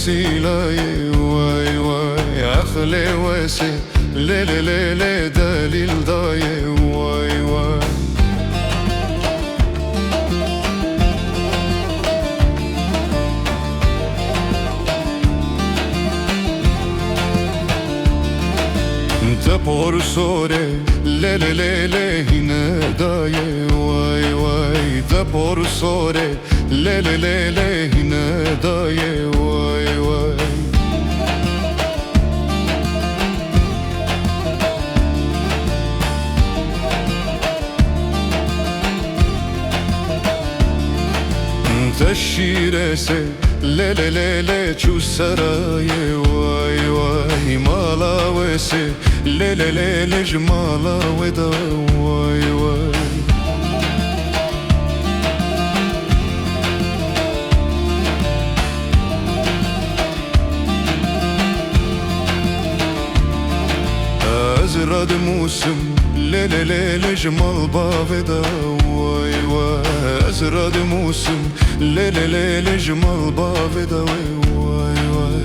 وسيلة واي واي أخلي وسي ليلي ليلي دليل ضاي واي واي انت بورسوري ليلي ليلي هنا داي واي واي انت بورسوري ليلي ليلي هنا داي واي واي انت الشيرسي ليلي ليلي تشو سراي واي واي مالا وسي ليلي ليلي جمالا ودا واي واي أزرد موسم ليلي ليلي جمال بافدا واي واي أزرد موسم ليلي ليلي جمال بافدا واي واي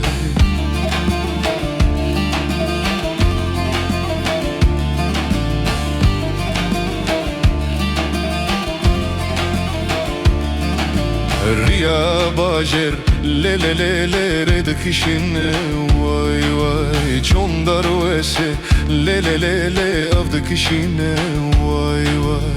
الريا باجر ليلي ليلي ريدك شن واي واي جندر وسي ليلي ليلي افدك شن واي واي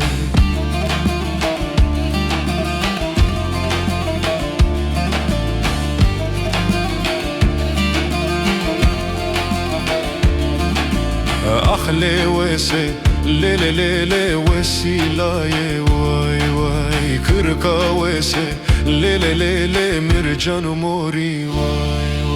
أخلي وسي ليلي ليلي وسيلاي واي واي كركا وسي ليلي ليلي مرجان موري واي